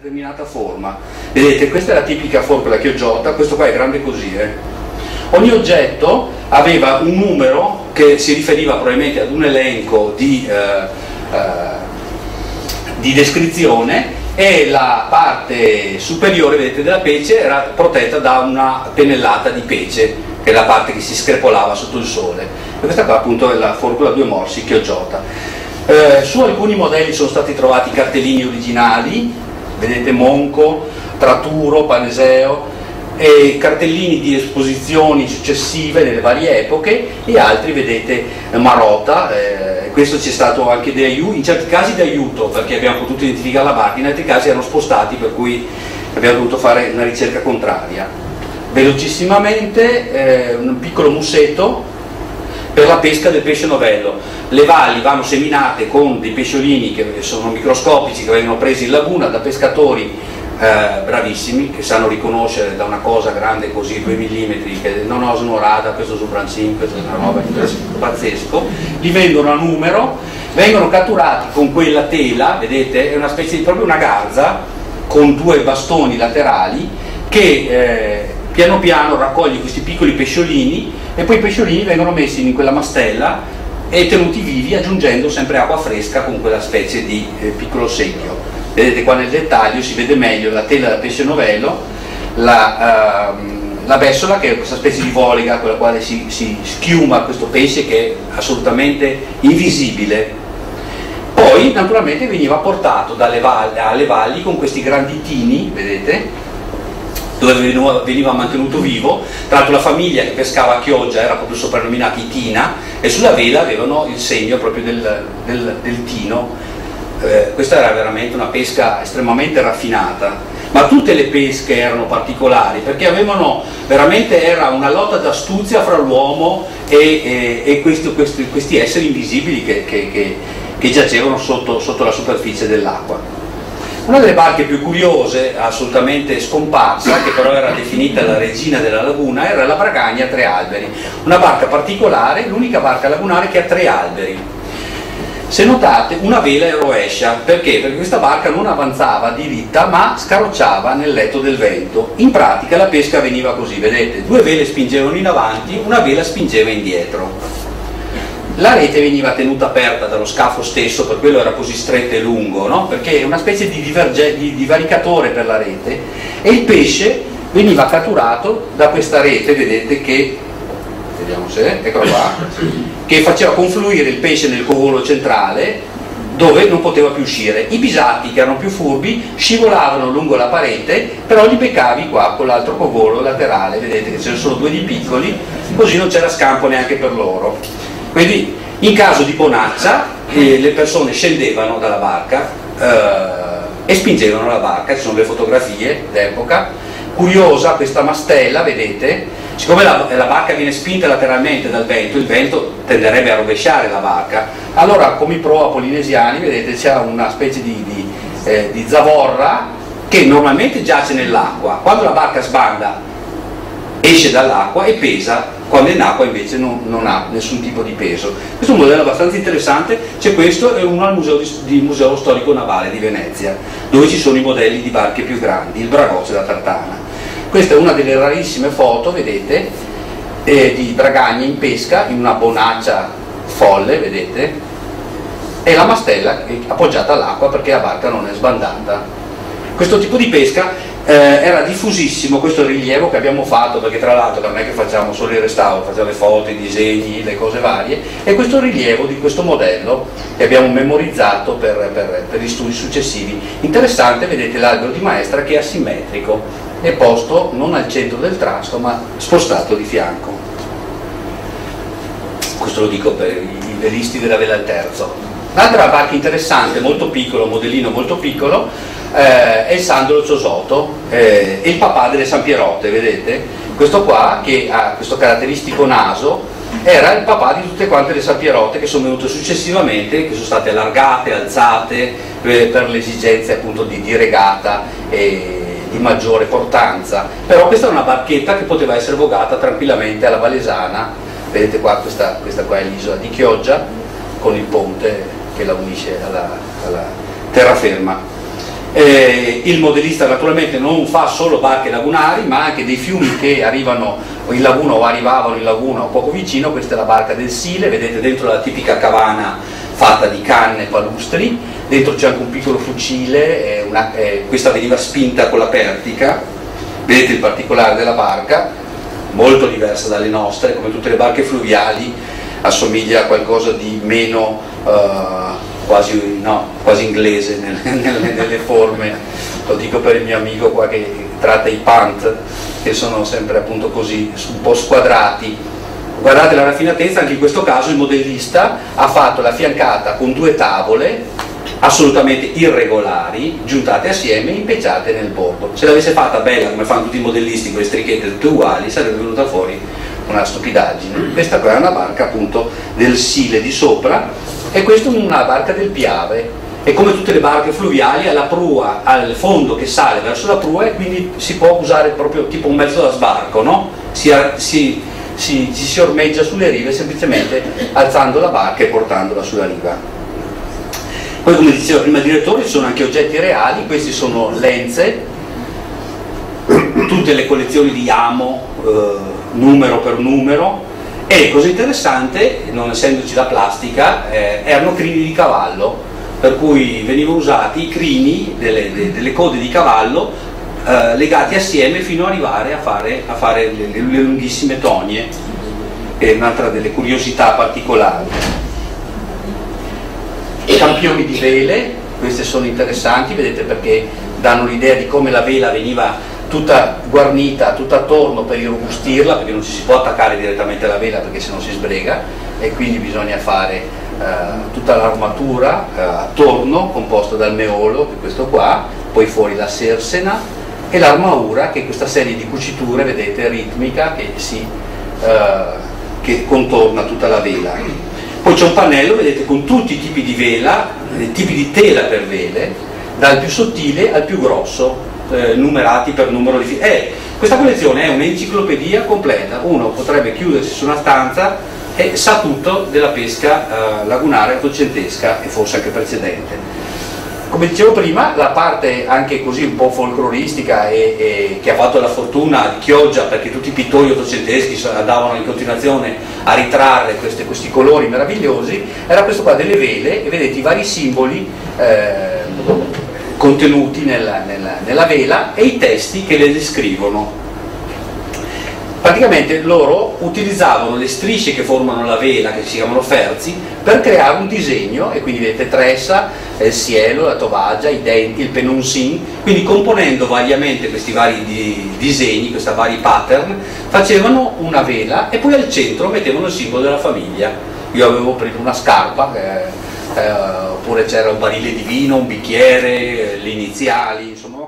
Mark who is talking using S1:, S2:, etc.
S1: determinata forma. Vedete, questa è la tipica forca della chioggiota, questo qua è grande così. Ogni oggetto aveva un numero che si riferiva probabilmente ad un elenco di descrizione, e la parte superiore, vedete, della pece era protetta da una pennellata di pece, che è la parte che si screpolava sotto il sole. E questa qua appunto è la forca a due morsi chioggiota. Su alcuni modelli sono stati trovati cartellini originali, vedete, Monco, Traturo, Paneseo, e cartellini di esposizioni successive nelle varie epoche, e altri, vedete, Marota. Questo c'è stato anche in certi casi di aiuto, perché abbiamo potuto identificare la barca, in altri casi erano spostati, per cui abbiamo dovuto fare una ricerca contraria. Velocissimamente, un piccolo musetto per la pesca del pesce novello. Le valli vanno seminate con dei pesciolini che sono microscopici, che vengono presi in laguna da pescatori bravissimi, che sanno riconoscere da una cosa grande così 2 mm, che non osano rada, questo su Brancin, questa è una roba pazzesco, li vendono a numero, vengono catturati con quella tela, vedete, è una specie di, proprio una garza con 2 bastoni laterali che piano piano raccoglie questi piccoli pesciolini, e poi i pesciolini vengono messi in quella mastella e tenuti vivi, aggiungendo sempre acqua fresca con quella specie di piccolo secchio. Vedete qua nel dettaglio si vede meglio la tela da pesce novello, la vessola, che è questa specie di voliga con la quale si schiuma questo pesce, che è assolutamente invisibile. Poi naturalmente veniva portato alle valli con questi grandi tini, vedete, dove veniva mantenuto vivo. Tra l'altro la famiglia che pescava a Chioggia era proprio soprannominata i Tina, e sulla vela avevano il segno proprio del tino. Questa era veramente una pesca estremamente raffinata, ma tutte le pesche erano particolari, perché avevano veramente, era una lotta d'astuzia fra l'uomo e questi esseri invisibili che giacevano sotto la superficie dell'acqua. Una delle barche più curiose, assolutamente scomparsa, che però era definita la regina della laguna, era la Bragagna a 3 alberi, una barca particolare, l'unica barca lagunare che ha 3 alberi. Se notate, una vela è rovescia. Perché? Perché questa barca non avanzava diritta, ma scarrocciava nel letto del vento. In pratica la pesca avveniva così, vedete, 2 vele spingevano in avanti, una vela spingeva indietro. La rete veniva tenuta aperta dallo scafo stesso, per quello era così stretto e lungo, no? Perché è una specie di divaricatore per la rete, e il pesce veniva catturato da questa rete, vedete, che, vediamo se, eccola qua, che faceva confluire il pesce nel covolo centrale, dove non poteva più uscire. I pisati, che erano più furbi, scivolavano lungo la parete, però li beccavi qua con l'altro covolo laterale, vedete che ce ne sono 2 di piccoli, così non c'era scampo neanche per loro. Quindi in caso di bonaccia le persone scendevano dalla barca e spingevano la barca. Ci sono le fotografie d'epoca. Curiosa questa mastella, vedete, siccome la barca viene spinta lateralmente dal vento, il vento tenderebbe a rovesciare la barca. Allora, come i proa polinesiani, vedete, c'è una specie di zavorra che normalmente giace nell'acqua. Quando la barca sbanda esce dall'acqua e pesa, quando è in acqua invece non ha nessun tipo di peso. Questo è un modello abbastanza interessante. C'è questo e uno al Museo Storico Navale di Venezia, dove ci sono i modelli di barche più grandi, il Bragoce da Tartana. Questa è una delle rarissime foto, vedete, di Bragagne in pesca in una bonaccia folle, vedete, e la mastella appoggiata all'acqua perché la barca non è sbandata. Questo tipo di pesca era diffusissimo. Questo è il rilievo che abbiamo fatto, perché tra l'altro non è che facciamo solo il restauro, facciamo le foto, i disegni, le cose varie, e questo rilievo di questo modello che abbiamo memorizzato per gli studi successivi. Interessante, vedete l'albero di maestra che è asimmetrico, è posto non al centro del trasto ma spostato di fianco. Questo lo dico per i velisti della vela al terzo. L'altra barca interessante, molto piccolo, modellino molto piccolo, è il Sandro Ciosotto, è il papà delle Sampierotte, vedete? Questo qua, che ha questo caratteristico naso, era il papà di tutte quante le Sampierotte che sono venute successivamente, che sono state allargate, alzate per le esigenze appunto di regata e di maggiore portanza. Però questa è una barchetta che poteva essere vogata tranquillamente alla Valesana. Vedete qua, questa qua è l'isola di Chioggia con il ponte che la unisce alla terraferma. Il modellista naturalmente non fa solo barche lagunari, ma anche dei fiumi che arrivano in laguna o arrivavano in laguna o poco vicino. Questa è la barca del Sile, vedete dentro la tipica cabana fatta di canne e palustri, dentro c'è anche un piccolo fucile, questa veniva spinta con la pertica, vedete il particolare della barca, molto diversa dalle nostre, come tutte le barche fluviali, assomiglia a qualcosa di meno quasi inglese nelle forme. Lo dico per il mio amico qua che tratta i punt, che sono sempre appunto così, un po' squadrati. Guardate la raffinatezza, anche in questo caso il modellista ha fatto la fiancata con due tavole assolutamente irregolari, giuntate assieme e impeggiate nel bordo. Se l'avesse fatta bella come fanno tutti i modellisti con le strichette tutte uguali, sarebbe venuta fuori una stupidaggine. Questa qua è una barca appunto del Sile di sopra, e questa è una barca del Piave, e come tutte le barche fluviali ha la prua al fondo che sale verso la prua, e quindi si può usare proprio tipo un mezzo da sbarco, no? Si ormeggia sulle rive semplicemente alzando la barca e portandola sulla riva. Poi, come diceva prima il direttore, ci sono anche oggetti reali. Questi sono lenze, tutte le collezioni di Amo, numero per numero, e cosa interessante, non essendoci la plastica, erano crini di cavallo, per cui venivano usati i crini delle code di cavallo legati assieme fino ad arrivare a fare le lunghissime tonie, che è un'altra delle curiosità particolari. Campioni di vele, queste sono interessanti, vedete, perché danno l'idea di come la vela veniva tutta guarnita, tutta attorno per irrobustirla, perché non ci si può attaccare direttamente alla vela perché sennò si sbrega, e quindi bisogna fare tutta l'armatura attorno, composta dal meolo, che è questo qua, poi fuori la sersena, e l'armaura, che è questa serie di cuciture, vedete, ritmica, che contorna tutta la vela. Poi c'è un pannello, vedete, con tutti i tipi di vela, tipi di tela per vele, dal più sottile al più grosso, numerati per numero di fili. Questa collezione è un'enciclopedia completa, uno potrebbe chiudersi su una stanza e sa tutto della pesca lagunare ottocentesca e forse anche precedente. Come dicevo prima, la parte anche così un po' folcloristica e che ha fatto la fortuna di Chioggia, perché tutti i pittori ottocenteschi andavano in continuazione a ritrarre questi colori meravigliosi, era questo qua delle vele, e vedete i vari simboli contenuti nella vela e i testi che le descrivono. Praticamente loro utilizzavano le strisce che formano la vela, che si chiamano ferzi, per creare un disegno, e quindi vedete tressa, il cielo, la tovaggia, i denti, il penonsin, quindi componendo variamente questi vari disegni, questi vari pattern, facevano una vela e poi al centro mettevano il simbolo della famiglia. Io avevo preso una scarpa, oppure c'era un barile di vino, un bicchiere, le iniziali, insomma